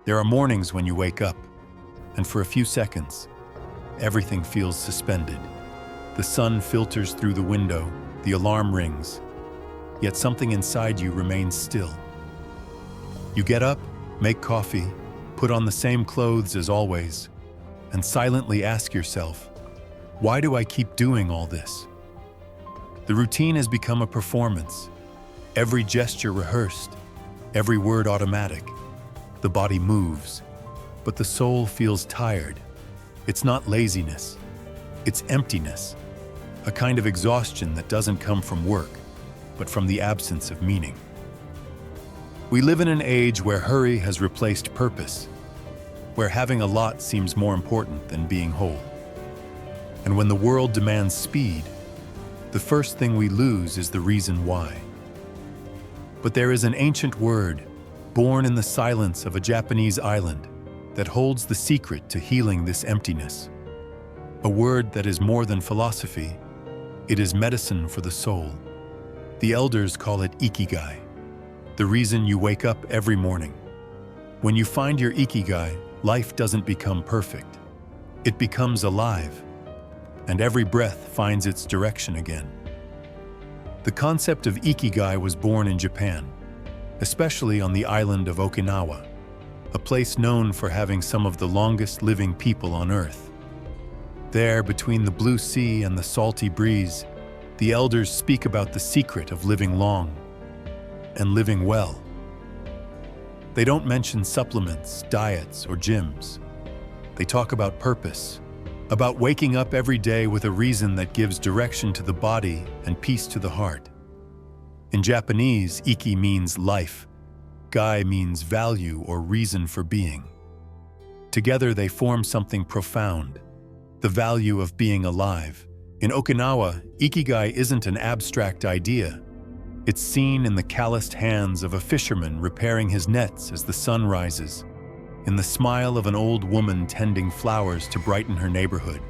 There are mornings when you wake up, and for a few seconds, everything feels suspended. The sun filters through the window, the alarm rings, yet something inside you remains still. You get up, make coffee, put on the same clothes as always, and silently ask yourself, why do I keep doing all this? The routine has become a performance. Every gesture rehearsed, every word automatic. The body moves, but the soul feels tired. It's not laziness, it's emptiness, a kind of exhaustion that doesn't come from work, but from the absence of meaning. We live in an age where hurry has replaced purpose, where having a lot seems more important than being whole. And when the world demands speed, the first thing we lose is the reason why. But there is an ancient word, born in the silence of a Japanese island, that holds the secret to healing this emptiness. A word that is more than philosophy, it is medicine for the soul. The elders call it Ikigai, the reason you wake up every morning. When you find your Ikigai, life doesn't become perfect. It becomes alive, and every breath finds its direction again. The concept of Ikigai was born in Japan, especially on the island of Okinawa, a place known for having some of the longest living people on Earth. There, between the blue sea and the salty breeze, the elders speak about the secret of living long and living well. They don't mention supplements, diets, or gyms. They talk about purpose, about waking up every day with a reason that gives direction to the body and peace to the heart. In Japanese, Iki means life. Gai means value or reason for being. Together they form something profound, the value of being alive. In Okinawa, Ikigai isn't an abstract idea. It's seen in the calloused hands of a fisherman repairing his nets as the sun rises, in the smile of an old woman tending flowers to brighten her neighborhood,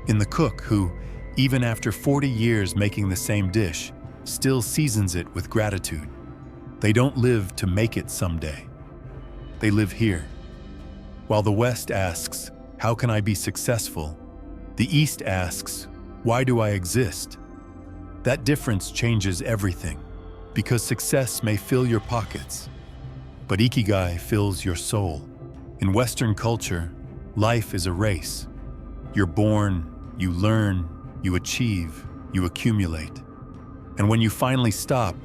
in the cook who, even after 40 years making the same dish, still seasons it with gratitude. They don't live to make it someday. They live here. While the West asks, how can I be successful? The East asks, why do I exist? That difference changes everything, because success may fill your pockets, but Ikigai fills your soul. In Western culture, life is a race. You're born, you learn, you achieve, you accumulate. And when you finally stop,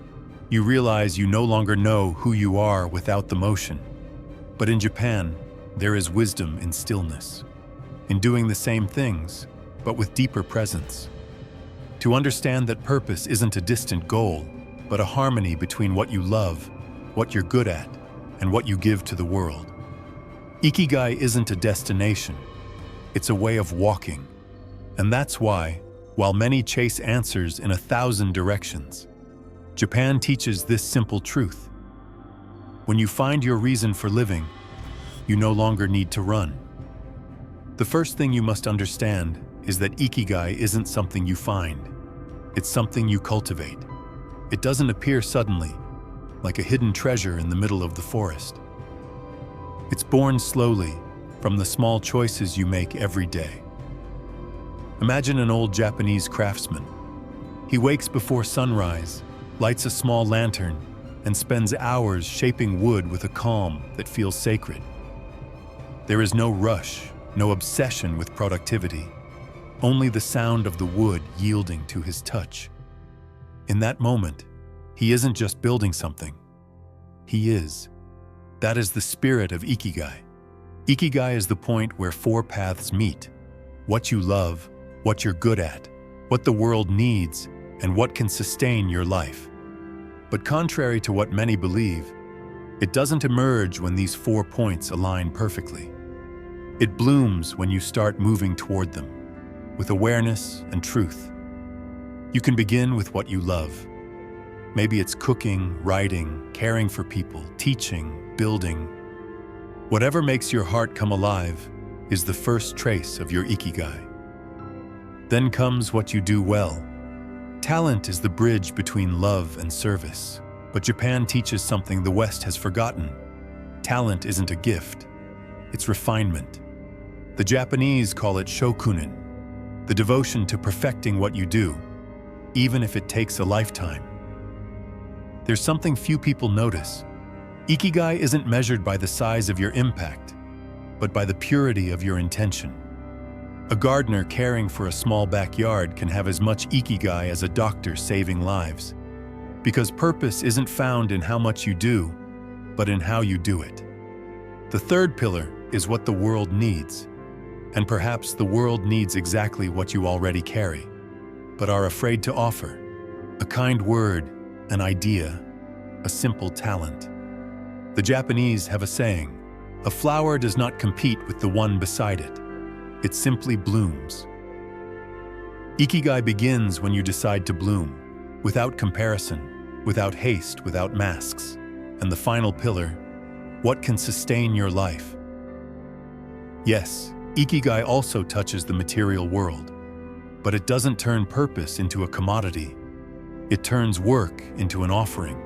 you realize you no longer know who you are without the motion. But in Japan, there is wisdom in stillness, in doing the same things, but with deeper presence. To understand that purpose isn't a distant goal, but a harmony between what you love, what you're good at, and what you give to the world. Ikigai isn't a destination, it's a way of walking. And that's why, while many chase answers in 1,000 directions, Japan teaches this simple truth. When you find your reason for living, you no longer need to run. The first thing you must understand is that Ikigai isn't something you find. It's something you cultivate. It doesn't appear suddenly, like a hidden treasure in the middle of the forest. It's born slowly from the small choices you make every day. Imagine an old Japanese craftsman. He wakes before sunrise, lights a small lantern, and spends hours shaping wood with a calm that feels sacred. There is no rush, no obsession with productivity, only the sound of the wood yielding to his touch. In that moment, he isn't just building something. He is. That is the spirit of Ikigai. Ikigai is the point where 4 paths meet: what you love, what you're good at, what the world needs, and what can sustain your life. But contrary to what many believe, it doesn't emerge when these 4 points align perfectly. It blooms when you start moving toward them, with awareness and truth. You can begin with what you love. Maybe it's cooking, writing, caring for people, teaching, building. Whatever makes your heart come alive is the first trace of your Ikigai. Then comes what you do well. Talent is the bridge between love and service, but Japan teaches something the West has forgotten. Talent isn't a gift, it's refinement. The Japanese call it shokunin, the devotion to perfecting what you do, even if it takes a lifetime. There's something few people notice. Ikigai isn't measured by the size of your impact, but by the purity of your intention. A gardener caring for a small backyard can have as much Ikigai as a doctor saving lives, because purpose isn't found in how much you do, but in how you do it. The third pillar is what the world needs, and perhaps the world needs exactly what you already carry, but are afraid to offer: a kind word, an idea, a simple talent. The Japanese have a saying: a flower does not compete with the one beside it. It simply blooms. Ikigai begins when you decide to bloom, without comparison, without haste, without masks. And the final pillar: what can sustain your life? Yes, Ikigai also touches the material world, but it doesn't turn purpose into a commodity. It turns work into an offering.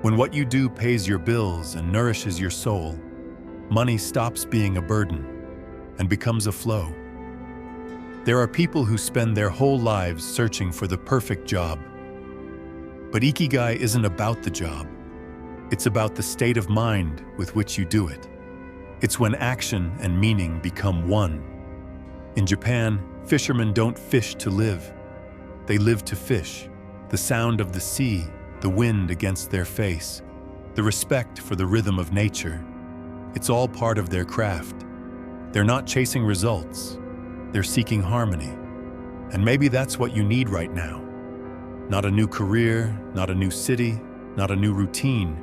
When what you do pays your bills and nourishes your soul, money stops being a burden and becomes a flow. There are people who spend their whole lives searching for the perfect job. But Ikigai isn't about the job. It's about the state of mind with which you do it. It's when action and meaning become one. In Japan, fishermen don't fish to live. They live to fish. The sound of the sea, the wind against their face, the respect for the rhythm of nature. It's all part of their craft. They're not chasing results. They're seeking harmony. And maybe that's what you need right now. Not a new career, not a new city, not a new routine,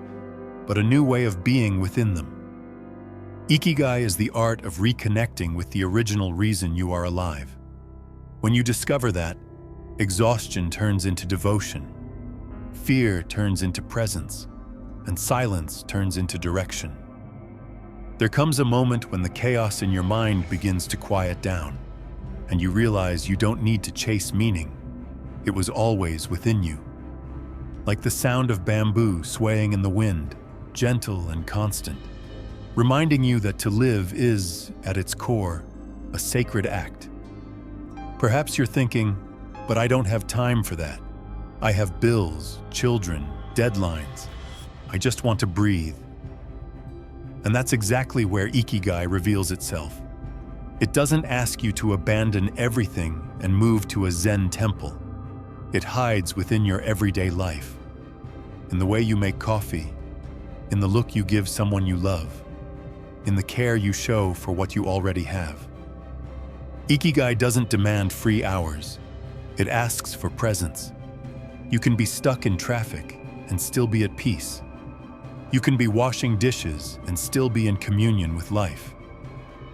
but a new way of being within them. Ikigai is the art of reconnecting with the original reason you are alive. When you discover that, exhaustion turns into devotion, fear turns into presence, and silence turns into direction. There comes a moment when the chaos in your mind begins to quiet down, and you realize you don't need to chase meaning. It was always within you. Like the sound of bamboo swaying in the wind, gentle and constant, reminding you that to live is, at its core, a sacred act. Perhaps you're thinking, but I don't have time for that. I have bills, children, deadlines. I just want to breathe. And that's exactly where Ikigai reveals itself. It doesn't ask you to abandon everything and move to a Zen temple. It hides within your everyday life, in the way you make coffee, in the look you give someone you love, in the care you show for what you already have. Ikigai doesn't demand free hours. It asks for presence. You can be stuck in traffic and still be at peace. You can be washing dishes and still be in communion with life.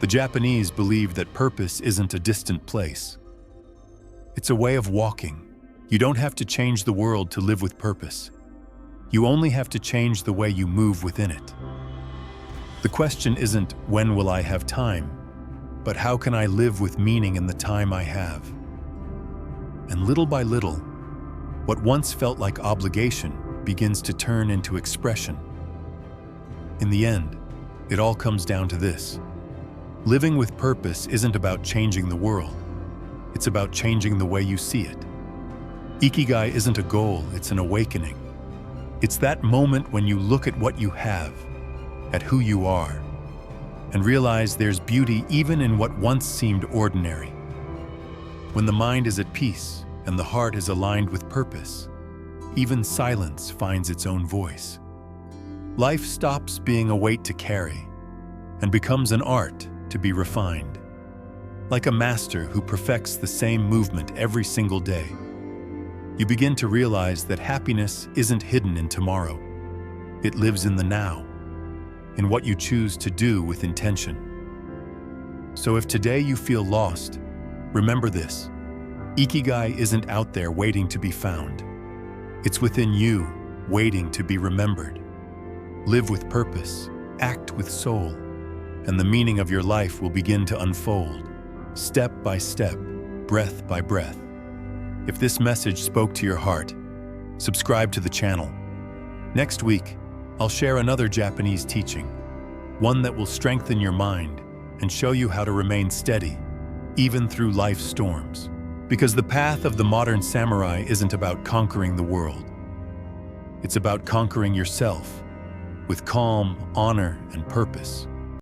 The Japanese believe that purpose isn't a distant place. It's a way of walking. You don't have to change the world to live with purpose. You only have to change the way you move within it. The question isn't, when will I have time? But how can I live with meaning in the time I have? And little by little, what once felt like obligation begins to turn into expression. In the end, it all comes down to this. Living with purpose isn't about changing the world. It's about changing the way you see it. Ikigai isn't a goal, it's an awakening. It's that moment when you look at what you have, at who you are, and realize there's beauty even in what once seemed ordinary. When the mind is at peace and the heart is aligned with purpose, even silence finds its own voice. Life stops being a weight to carry and becomes an art to be refined. Like a master who perfects the same movement every single day, you begin to realize that happiness isn't hidden in tomorrow. It lives in the now, in what you choose to do with intention. So if today you feel lost, remember this. Ikigai isn't out there waiting to be found. It's within you, waiting to be remembered. Live with purpose, act with soul, and the meaning of your life will begin to unfold, step by step, breath by breath. If this message spoke to your heart, subscribe to the channel. Next week, I'll share another Japanese teaching, one that will strengthen your mind and show you how to remain steady, even through life's storms. Because the path of the modern samurai isn't about conquering the world. It's about conquering yourself with calm, honor, and purpose.